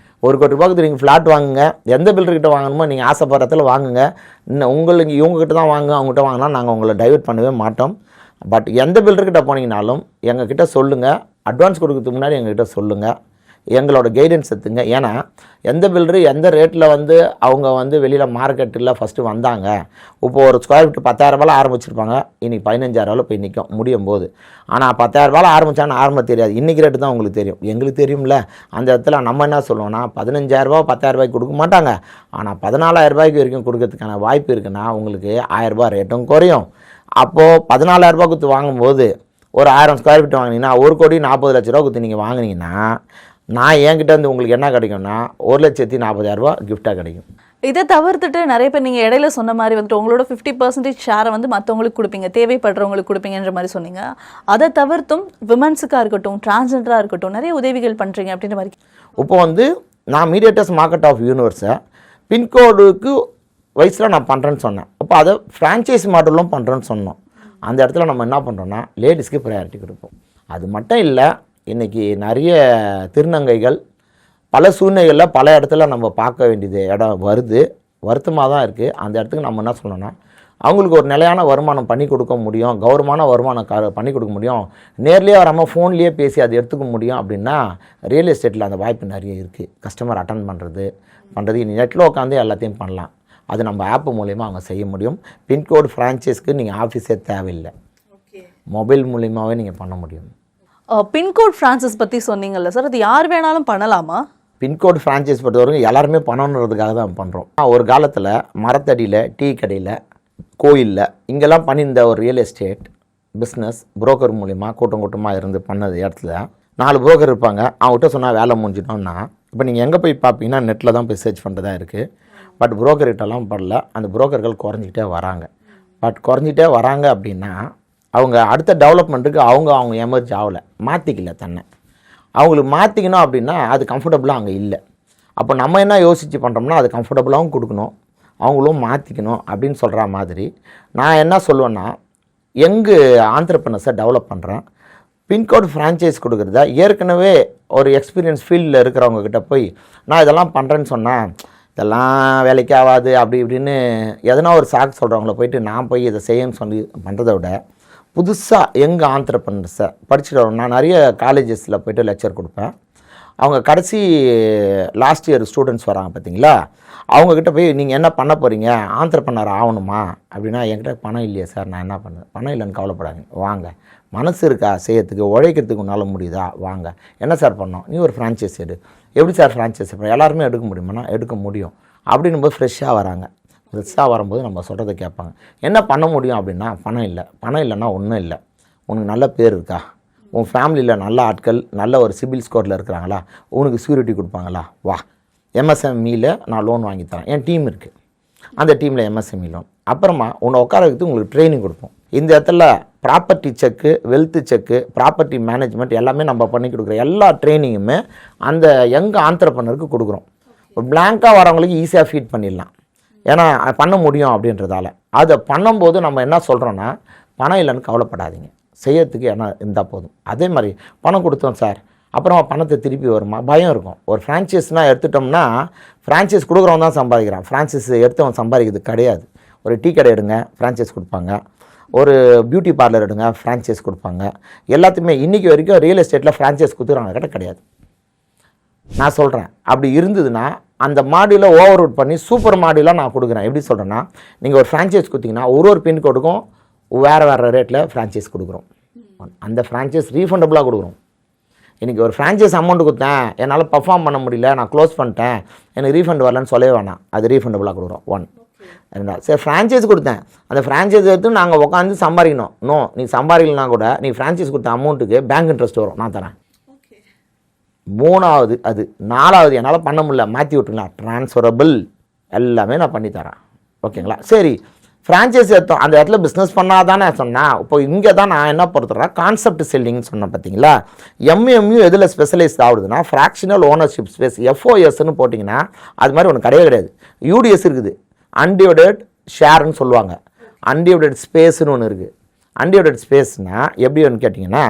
1 கோடி ரூபாய்க்கு நீங்கள் ஃப்ளாட் வாங்குங்க, எந்த பில்டர்கிட்ட வாங்கணுமோ நீங்கள் ஆசைப்படுறதுல வாங்குங்க. இன்னும் உங்களுக்கு இவங்ககிட்ட தான் வாங்க, அவங்ககிட்ட வாங்கினா நாங்கள் உங்களை டைவர்ட் பண்ணவே மாட்டோம். பட் எந்த பில்டர்கிட்ட போனீங்கனாலும் எங்ககிட்ட சொல்லுங்கள், அட்வான்ஸ் கொடுக்கறதுக்கு முன்னாடி எங்ககிட்ட சொல்லுங்கள், எங்களோட கைடன்ஸ் எடுத்துங்க. ஏன்னா எந்த பில்டரு எந்த ரேட்டில் வந்து அவங்க வந்து வெளியில் மார்க்கெட்டில் ஃபஸ்ட்டு வந்தாங்க. இப்போ ஒரு ஸ்கொயர் ஃபீட் 10,000 ஆரம்பிச்சிருப்பாங்க, இன்றைக்கி 15,000 போய் நிற்கும் முடியும் போது. ஆனால் 10,000 ஆரம்பித்தான்னு ஆரம்பம் தெரியாது, இன்றைக்கி ரேட்டு தான் உங்களுக்கு தெரியும், எங்களுக்கு தெரியும்ல. அந்த இடத்துல நம்ம என்ன சொல்லுவோம்னா, 15,000 10,000 கொடுக்க மாட்டாங்க. ஆனால் 14,000 வரைக்கும் கொடுக்கறதுக்கான வாய்ப்பு இருக்குன்னா உங்களுக்கு 1,000 ரேட்டும் குறையும். அப்போது 14,000 கொடுத்து வாங்கும்போது ஒரு 1000 ஸ்கொயர் ஃபீட் வாங்கினீங்கன்னா 1 கோடி 40 லட்ச ரூபா கொடுத்து நீங்கள் வாங்கினீங்கன்னா, நான் என்கிட்ட வந்து உங்களுக்கு என்ன கிடைக்கும்னா 1,40,000 கிஃப்டாக கிடைக்கும். இதை தவிர்த்துட்டு நிறைய பேர் நீங்கள் இடையில சொன்ன மாதிரி வந்துட்டு உங்களோட 50% ஷேரை வந்து மற்றவங்களுக்கு கொடுப்பீங்க, தேவைப்படுறவங்களுக்கு கொடுப்பீங்கன்ற மாதிரி சொன்னீங்க. அதை தவிர்த்தும் விமன்ஸுக்காக இருக்கட்டும், டிரான்ஸ்ஜெண்டராக இருக்கட்டும், நிறைய உதவிகள் பண்ணுறீங்க அப்படின்ற மாதிரி. இப்போ வந்து நான் மீடியேட்டர்ஸ் மார்க்கெட் ஆஃப் யூனிவர்ஸை பின்கோடுக்கு வயசில் நான் பண்ணுறேன்னு சொன்னேன். அப்போ அதை ஃப்ரான்ச்சைஸ் மாடலும் பண்ணுறேன்னு சொன்னோம். அந்த இடத்துல நம்ம என்ன பண்ணுறோன்னா, லேடிஸ்க்கு ப்ரையாரிட்டி கொடுப்போம். அது மட்டும் இல்லை, இன்றைக்கி நிறைய திருநங்கைகள் பல சூழ்நிலைகளில் பல இடத்துல நம்ம பார்க்க வேண்டியது இடம் வருது, வருத்தமாக தான் இருக்குது. அந்த இடத்துக்கு நம்ம என்ன சொல்லணும்னா, அவங்களுக்கு ஒரு நிலையான வருமானம் பண்ணி கொடுக்க முடியும், கௌரவமான வருமானம் பண்ணி கொடுக்க முடியும், நேர்லேயே வராமல் ஃபோன்லேயே பேசி அதை எடுத்துக்க முடியும் அப்படின்னா, ரியல் எஸ்டேட்டில் அந்த வாய்ப்பு நிறைய இருக்குது. கஸ்டமர் அட்டன் பண்ணுறது நெட்டில் உட்காந்து எல்லாத்தையும் பண்ணலாம். அது நம்ம ஆப் மூலிமா அவங்க செய்ய முடியும். பின்கோடு ஃப்ரான்ச்சைஸ்க்கு நீங்கள் ஆஃபீஸே தேவையில்லை, மொபைல் மூலிமாவே நீங்கள் பண்ண முடியும். பின்கோட் ஃப்ரான்ச்சைஸ் பற்றி சொன்னீங்கல்ல சார், அது யார் வேணாலும் பண்ணலாமா? பின்கோடு ஃப்ரான்ச்சைஸ் பொறுத்தவரைக்கும் எல்லாருமே பண்ணணுன்றதுக்காக தான் பண்ணுறோம். ஒரு காலத்தில் மரத்தடியில், டீ கடையில், கோயிலில் இங்கெல்லாம் பண்ணியிருந்த ஒரு ரியல் எஸ்டேட் பிஸ்னஸ் புரோக்கர் மூலிமா கூட்டமாக இருந்து பண்ணது இடத்துல 4 புரோக்கர் இருப்பாங்க. அவங்ககிட்ட சொன்னால் வேலை முடிஞ்சிட்டோம்னா, இப்போ நீங்கள் எங்கே போய் பார்ப்பீங்கன்னா நெட்டில் தான் போய் சர்ச் பண்ணுறதா இருக்குது. பட் புரோக்கர்கிட்டலாம் படல, அந்த புரோக்கர்கள் குறைஞ்சிக்கிட்டே வராங்க. பட் குறைஞ்சிட்டே வராங்க அப்படின்னா அவங்க அடுத்த டெவலப்மெண்ட்டுக்கு அவங்க எமர்ஜ் ஆகலை, மாற்றிக்கல தன்னை. அவங்களுக்கு மாற்றிக்கணும் அப்படின்னா அது கம்ஃபர்டபுளாக அங்கே இல்லை. அப்போ நம்ம என்ன யோசித்து பண்ணுறோம்னா, அது கம்ஃபர்டபுளாகவும் கொடுக்கணும், அவங்களும் மாற்றிக்கணும் அப்படின்னு சொல்கிற மாதிரி நான் என்ன சொல்லுவேன்னா, எங்கு ஆண்டர்ப்ரனர்ஸை டெவலப் பண்ணுறேன், பின்கோடு ஃப்ரான்ச்சைஸ் கொடுக்குறதா ஏற்கனவே ஒரு எக்ஸ்பீரியன்ஸ் ஃபீல்டில் இருக்கிறவங்கக்கிட்ட போய் நான் இதெல்லாம் பண்ணுறேன்னு சொன்னேன், இதெல்லாம் வேலைக்கு ஆகாது அப்படி இப்படின்னு எதனா ஒரு சாக்கு சொல்கிறவங்கள போயிட்டு நான் போய் இதை செய்யணும்னு சொல்லி பண்ணுறத விட, புதுசாக எங்கள் ஆண்டர்ப்ரனர்ஸை படிச்சுட்டு வரோம். நான் நிறைய காலேஜஸில் போய்ட்டு லெக்சர் கொடுப்பேன். அவங்க கடைசி லாஸ்ட் இயர் ஸ்டூடெண்ட்ஸ் வராங்க பார்த்தீங்களா, அவங்கக்கிட்ட போய் நீங்கள் என்ன பண்ண போகிறீங்க, ஆண்டர்ப்ரனர் ஆகணுமா அப்படின்னா, என்கிட்ட பணம் இல்லையா சார், நான் என்ன பண்ணேன், பணம் இல்லைன்னு கவலைப்படாதீங்க, வாங்க, மனசு இருக்கா செய்யறதுக்கு, உழைக்கிறதுக்கு உன்னால் முடியுதா, வாங்க, என்ன சார் பண்ணோம், நீ ஒரு ஃப்ரான்ச்சைஸ் எடு, எப்படி சார் ஃப்ரான்ச்சைஸ் எல்லாருமே எடுக்க முடியுமாண்ணா? எடுக்க முடியும். அப்படின்னும்போது ஃப்ரெஷ்ஷாக வராங்க. ஃப்ரெஷ்ஷாக வரும்போது நம்ம சொல்கிறத கேட்பாங்க. என்ன பண்ண முடியும் அப்படின்னா, பணம் இல்லை. பணம் இல்லைன்னா ஒன்றும் இல்லை. உனக்கு நல்ல பேர் இருக்கா? உன் ஃபேமிலியில் நல்ல ஆட்கள் நல்ல ஒரு சிபில் ஸ்கோரில் இருக்கிறாங்களா? உனக்கு செக்யூரிட்டி கொடுப்பாங்களா? வா, எம்எஸ்எம்இயில் நான் லோன் வாங்கி தரேன். என் டீம் இருக்குது, அந்த டீமில் எம்எஸ்எம்இ லோன். அப்புறமா உன்னை உட்கார வைத்து உங்களுக்கு ட்ரைனிங் கொடுப்போம். இந்த இடத்துல ப்ராப்பர்ட்டி செக்கு, வெல்த்து செக்கு, ப்ராப்பர்ட்டி மேனேஜ்மெண்ட் எல்லாமே நம்ம பண்ணி கொடுக்குறோம். எல்லா ட்ரைனிங்குமே அந்த யங் ஆண்டர்ப்ரனருக்கு கொடுக்குறோம். பிளாங்காக வரவங்களுக்கு ஈஸியாக ஃபீட் பண்ணிடலாம், ஏன்னா பண்ண முடியும் அப்படின்றதால. அதை பண்ணும்போது நம்ம என்ன சொல்கிறோன்னா, பணம் இல்லைன்னு கவலைப்படாதீங்க, செய்யறதுக்கு என்ன இருந்தால் போதும். அதே மாதிரி பணம் கொடுத்தோம் சார், அப்புறமா பணத்தை திருப்பி வருமா? பயம் இருக்கும். ஒரு ஃப்ரான்ச்சைஸ்னால் எடுத்துட்டோம்னா, ஃப்ரான்ச்சைஸ் கொடுக்குறவன் தான் சம்பாதிக்கிறான், ஃப்ரான்ச்சைஸ் எடுத்தவன் சம்பாதிக்கிறது கிடையாது. ஒரு டீ கடை எடுங்க, ஃப்ரான்ச்சைஸ் கொடுப்பாங்க. ஒரு பியூட்டி பார்லர் எடுங்க, ஃப்ரான்ச்சைஸ் கொடுப்பாங்க. எல்லாத்தையுமே இன்றைக்கி வரைக்கும் ரியல் எஸ்டேட்டில் ஃப்ரான்ச்சைஸ் கொடுத்துறாங்க கிடையாது. நான் சொல்கிறேன், அப்படி இருந்ததுன்னா அந்த மாடியில் ஓவர் அவுட் பண்ணி சூப்பர் மாடிலாம் நான் கொடுக்குறேன். எப்படி சொல்கிறேன்னா, நீங்கள் ஒரு ஃப்ரான்ச்சைஸ் கொடுத்தீங்கன்னா ஒரு பின்கோடுக்கும் வேறு ரேட்டில் ஃப்ரான்ச்சைஸ் கொடுக்குறோம். அந்த ஃப்ரான்ச்சைஸ் ரீஃபண்டபுளாக கொடுக்குறோம். இன்றைக்கி ஒரு ஃப்ரான்ச்சைஸ் அமௌண்ட் கொடுத்தேன், என்னால் பர்ஃபார்ம் பண்ண முடியல, நான் க்ளோஸ் பண்ணிட்டேன், எனக்கு ரீஃபண்ட் வரலன்னு சொல்லவே வேணாம், அது ரீஃபண்டபுளாக கொடுக்குறோம். 1. சரி, ஃப்ரான்ச்சைஸ் கொடுத்தேன், அந்த ஃப்ரான்ச்சைஸ் எடுத்து நாங்கள் உட்காந்து சம்பாதிக்கணும். நோ, நீ சம்பாதிக்கலனா கூட நீ ஃப்ரான்ச்சைஸ் கொடுத்த அமௌண்ட்டுக்கு பேங்க் இன்ட்ரெஸ்ட் வரும், நான் தரேன். 3வது அது. 4வது என்னால் பண்ண முடியல, மாற்றி விட்டுங்களா, ட்ரான்ஸ்ஃபரபிள் எல்லாமே நான் பண்ணித்தரேன். ஓகேங்களா? சரி, ஃப்ரான்ச்சைஸ் எடுத்தோம், அந்த இடத்துல பிஸ்னஸ் பண்ணால் தானே சொன்னேன். இப்போ இங்கே தான் நான் என்ன பொறுத்துறேன், கான்செப்ட் செல்லிங்னு சொன்னேன் பார்த்தீங்களா. எம்எம்யூ எதில் ஸ்பெஷலைஸ்ட் ஆகுதுன்னா, ஃப்ராக்ஷனல் ஓனர்ஷிப் ஸ்பேஸ், எஃப்ஓஎஸ்ன்னு போட்டிங்கன்னா அது மாதிரி ஒன்று கிடையவே கிடையாது. யூடிஎஸ் இருக்குது, அன்டிவைடட் ஷேர்னு சொல்லுவாங்க. அன்டிவைடட் ஸ்பேஸ்னு ஒன்று இருக்குது. அன்டிவைடட் ஸ்பேஸ்னால் எப்படி ஒன்று கேட்டிங்கன்னா,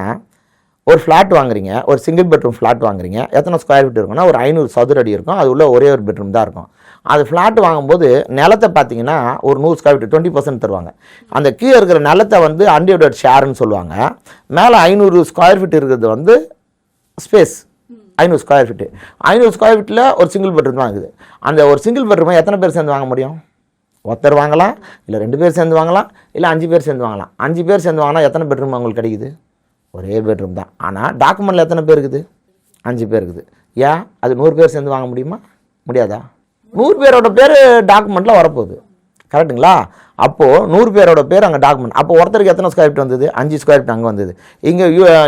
ஒரு ஃப்ளாட் வாங்குறீங்க, ஒரு சிங்கிள் பெட்ரூம் ஃப்ளாட் வாங்குறீங்க. எத்தனை ஸ்கொயர் ஃபீட் இருக்குன்னா ஒரு 500 சதுர அடி இருக்கும். அது உள்ள ஒரே ஒரு பெட்ரூம் தான் இருக்கும். அது ஃப்ளாட் வாங்கும்போது நிலத்தை பார்த்தீங்கன்னா ஒரு 100 ஸ்கொயர் ஃபீட் 20% தருவாங்க. அந்த கீழே இருக்கிற நிலத்தை வந்து அன்டிவைடட் ஷேர்னு சொல்லுவாங்க. மேலே 500 ஸ்கொயர் ஃபீட் இருக்கிறது வந்து ஸ்பேஸ். 500 square feet. 500 ஸ்கொயர் ஃபீட்டில் ஒரு சிங்கிள் பெட்ரூம் தான் இருக்குது. அந்த ஒரு சிங்கிள் பெட்ரூமை எத்தனை பேர் சேர்ந்து வாங்க முடியும்? ஒருத்தர் வாங்கலாம், இல்லை 2 பேர் சேர்ந்து வாங்கலாம், இல்லை 5 பேர் சேர்ந்து வாங்கலாம். 5 பேர் சேர்ந்து வாங்கினா எத்தனை பெட்ரூம் உங்களுக்கு கிடைக்குது? ஒரே பெட்ரூம் தான். ஆனால் டாக்குமெண்ட்டில் எத்தனை பேர் இருக்குது? 5 பேர் இருக்குது. ஏன் அது 100 பேர் சேர்ந்து வாங்க முடியுமா? முடியாதா? 100 பேரோட பேர் டாக்குமெண்ட்டில் வரப்போகுது. கரெக்டுங்களா? அப்போது 100 பேரோட பேர் அங்கே டாக்குமெண்ட். அப்போ ஒருத்தருக்கு எத்தனை ஸ்கொயர் ஃபீட் வந்தது? 5 ஸ்கொயர் ஃபீட் அங்கே வந்தது. இங்கே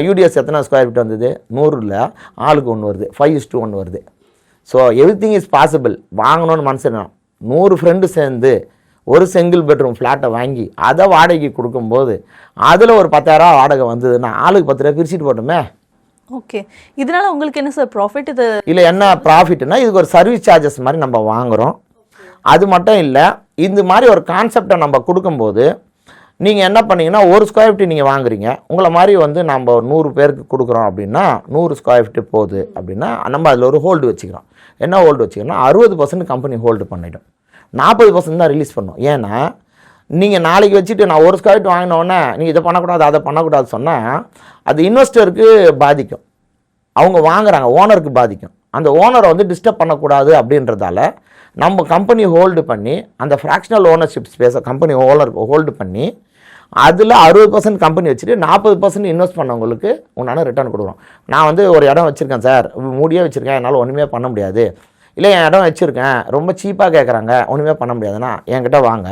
யூடிஎஸ் எத்தனை ஸ்கொயர் ஃபீட் வந்தது? 100ல் ஆளுக்கு 1 வருது, 5:1 வருது. So everything is possible. வாங்கணும்னு மனசு 100 ஃப்ரெண்டு சேர்ந்து ஒரு சிங்கிள் பெட்ரூம் ஃப்ளாட்டை வாங்கி அதை வாடகைக்கு கொடுக்கும்போது அதில் ஒரு 10,000 வாடகை வந்ததுன்னா ஆளுக்கு 10 ரூபா பிரிச்சுட்டு போட்டோமே. ஓகே, இதனால உங்களுக்கு என்ன சார் ப்ராஃபிட்? இது இல்லை, என்ன ப்ராஃபிட்னா, இதுக்கு ஒரு சர்வீஸ் சார்ஜஸ் மாதிரி நம்ம வாங்குகிறோம். அது மட்டும் இல்லை, இந்த மாதிரி ஒரு கான்செப்டை நம்ம கொடுக்கும்போது நீங்கள் என்ன பண்ணீங்கன்னா, ஒரு ஸ்கொயர் ஃபீட் நீங்கள் வாங்குறீங்க, உங்களை மாதிரி வந்து நம்ம 100 பேருக்கு கொடுக்குறோம் அப்படின்னா 100 ஸ்கொயர் ஃபீட்டு போகுது அப்படின்னா நம்ம அதில் ஒரு ஹோல்டு வச்சுக்கிறோம். என்ன ஹோல்டு வச்சுக்கிறோம்னா 60% கம்பெனி ஹோல்டு பண்ணிடும், 40% தான் ரிலீஸ் பண்ணும். ஏன்னா நீங்கள் நாளைக்கு வச்சுட்டு நான் ஒரு ஸ்கொயர் ஃபீட் வாங்கினோடனே நீங்கள் இதை பண்ணக்கூடாது அதை பண்ணக்கூடாது சொன்னால் அது இன்வெஸ்டருக்கு பாதிக்கும், அவங்க வாங்குறாங்க ஓனருக்கு பாதிக்கும். அந்த ஓனரை வந்து டிஸ்டர்ப் பண்ணக்கூடாது அப்படின்றதால நம்ம கம்பெனி ஹோல்டு பண்ணி அந்த ஃப்ராக்ஷனல் ஓனர்ஷிப் ஸ்பேஸை கம்பெனி ஓனருக்கு ஹோல்டு பண்ணி அதில் 60% கம்பெனி வச்சுட்டு 40% இன்வெஸ்ட் பண்ணவங்களுக்கு உண்டான ரிட்டர்ன் கொடுக்குறோம். நான் வந்து ஒரு இடம் வச்சுருக்கேன் சார், மூடியே வச்சுருக்கேன், என்னால் ஒன்றுமே பண்ண முடியாது. இல்லை, என் இடம் வச்சுருக்கேன், ரொம்ப சீப்பாக கேட்குறாங்க, ஒன்றுமே பண்ண முடியாதுன்னா என்கிட்ட வாங்க,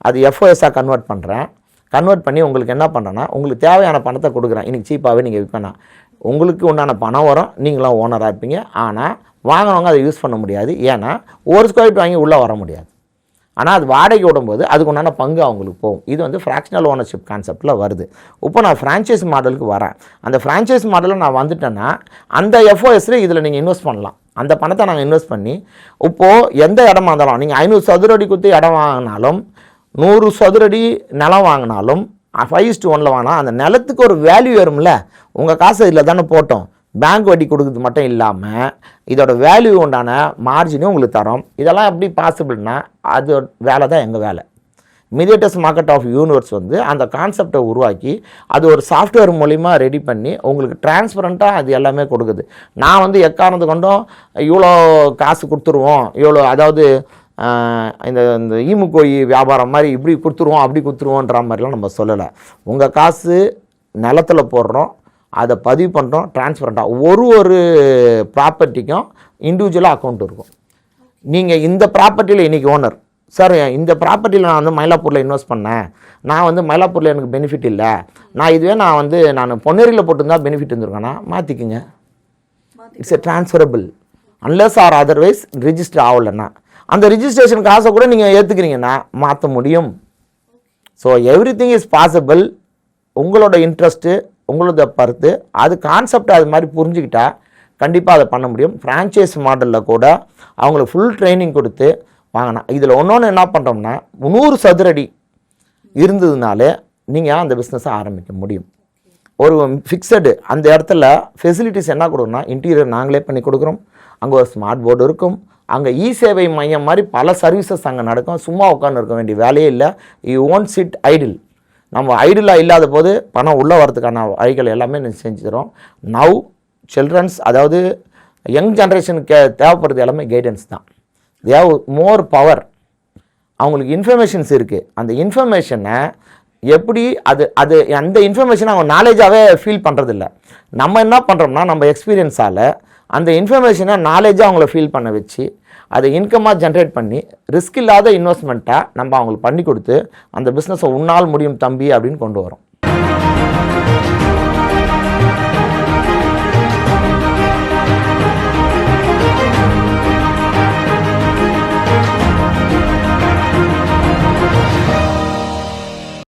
அது எஃப்ஓஎஸ்ஸாக கன்வெர்ட் பண்ணுறேன். கன்வெர்ட் பண்ணி உங்களுக்கு என்ன பண்ணுறேன்னா, உங்களுக்கு தேவையான பணத்தை கொடுக்குறேன். இன்றைக்கி சீப்பாகவே நீங்கள் விற்பேனா உங்களுக்கு உண்டான பணம் வரும், நீங்களும் ஓனராக இருப்பீங்க. ஆனால் வாங்கினவங்க அதை யூஸ் பண்ண முடியாது. ஏன்னா ஒரு ஸ்கொயர் ஃபீட் வாங்கி உள்ளே வர முடியாது. ஆனால் அது வாடகை விடும்போது அதுக்கு உண்டான பங்கு அவங்களுக்கு போகும். இது வந்து ஃப்ராக்ஷனல் ஓனர்ஷிப் கான்செப்டில் வருது. இப்போ நான் ஃப்ரான்ச்சைஸ் மாடலுக்கு வரேன். அந்த ஃப்ரான்ச்சைஸ் மாடலில் நான் வந்துட்டேன்னா அந்த எஃப்ஓஎஸில் இதில் நீங்கள் இன்வெஸ்ட் பண்ணலாம். அந்த பணத்தை நாங்கள் இன்வெஸ்ட் பண்ணி இப்போது எந்த இடமா இருந்தாலும் நீங்கள் 500 சதுர அடி கொடுத்து இடம் வாங்கினாலும் 100 சதுரடி நிலம் வாங்கினாலும் 5:1 வாங்கினா அந்த நிலத்துக்கு ஒரு வேல்யூ வரும்ல. உங்கள் காசு இதில் தானே போட்டோம், பேங்க் வட்டி கொடுக்குறது மட்டும் இல்லாமல் இதோட வேல்யூ உண்டான மார்ஜினும் உங்களுக்கு தரோம். இதெல்லாம் எப்படி பாசிபிள்னா அது வேலை தான் எங்கள் வேலை. மீடியேட்டர்ஸ் மார்க்கெட் ஆஃப் யூனிவர்ஸ் வந்து அந்த கான்செப்டை உருவாக்கி அது ஒரு சாஃப்ட்வேர் மூலிமா ரெடி பண்ணி உங்களுக்கு டிரான்ஸ்பரண்ட்டாக அது எல்லாமே கொடுக்குது. நான் வந்து எக்காரணத்து கொண்டும் இவ்வளோ காசு கொடுத்துருவோம், இவ்வளோ அதாவது இந்த ஈமுக்கோழி வியாபாரம் மாதிரி இப்படி கொடுத்துருவோம் அப்படி கொடுத்துருவோன்ற மாதிரிலாம் நம்ம சொல்லலை. உங்கள் காசு நிலத்தில் போடுறோம், அதை பதிவு பண்ணுறோம் டிரான்ஸ்பரண்ட்டாக. ஒரு ப்ராப்பர்ட்டிக்கும் இண்டிவிஜுவலாக அக்கௌண்ட் இருக்கும். நீங்கள் இந்த ப்ராப்பர்ட்டியில் இன்றைக்கி ஓனர், சார் இந்த ப்ராப்பர்ட்டியில் நான் வந்து மயிலாப்பூரில் இன்வெஸ்ட் பண்ணேன், நான் வந்து மயிலாப்பூரில் எனக்கு பெனிஃபிட் இல்லை, நான் பொன்னேரியில் போட்டிருந்தா பெனிஃபிட் இருந்திருக்கேன்னா மாற்றிக்குங்க. It's a transferable unless or otherwise register ஆகலைன்னா. அந்த ரிஜிஸ்ட்ரேஷன் காசை கூட நீங்கள் ஏற்றுக்கிறீங்கன்னா மாற்ற முடியும். So everything is possible. உங்களோட இன்ட்ரெஸ்ட்டு, உங்களோட பருத்து, அது கான்செப்ட் அது மாதிரி புரிஞ்சுக்கிட்டா கண்டிப்பாக அதை பண்ண முடியும். ஃப்ரான்ச்சைஸ் மாடலில் கூட அவங்களுக்கு ஃபுல் ட்ரைனிங் கொடுத்து வாங்கினா. இதில் ஒன்று என்ன பண்ணுறோம்னா 100 சதுரடி இருந்ததுனாலே நீங்கள் அந்த பிஸ்னஸை ஆரம்பிக்க முடியும். ஒரு ஃபிக்ஸடு அந்த இடத்துல ஃபெசிலிட்டிஸ் என்ன கொடுக்குறோம்னா, இன்டீரியர் நாங்களே பண்ணி கொடுக்குறோம், அங்கே ஒரு ஸ்மார்ட் போர்டு இருக்கும், அங்கே சேவை மையம் மாதிரி பல சர்வீசஸ் அங்கே நடக்கும். சும்மா உட்காந்து இருக்க வேண்டிய வேலையே இல்லை. You won't sit idle. நம்ம ஐடிலாக இல்லாத போது பணம் உள்ளே வரதுக்கான வழிகள் எல்லாமே செஞ்சு தரோம். நவ் சில்ட்ரன்ஸ், அதாவது யங் ஜென்ரேஷனுக்கு தேவைப்படுறது எல்லாமே கைடன்ஸ் தான். They have more power. அவங்களுக்கு இன்ஃபர்மேஷன்ஸ் இருக்குது. அந்த இன்ஃபர்மேஷனை எப்படி அந்த இன்ஃபர்மேஷனை அவங்க நாலேஜாகவே ஃபீல் பண்ணுறதில்ல. நம்ம என்ன பண்ணுறோம்னா, நம்ம எக்ஸ்பீரியன்ஸால் அந்த இன்ஃபர்மேஷனை நாலேஜாக அவங்கள ஃபீல் பண்ண வச்சு அதை இன்கமாக ஜென்ரேட் பண்ணி ரிஸ்க் இல்லாத இன்வெஸ்ட்மெண்ட்டாக நம்ம அவங்களுக்கு பண்ணி கொடுத்து அந்த பிஸ்னஸை உன்னால் முடியும் தம்பி அப்படின்னு கொண்டு வரோம்.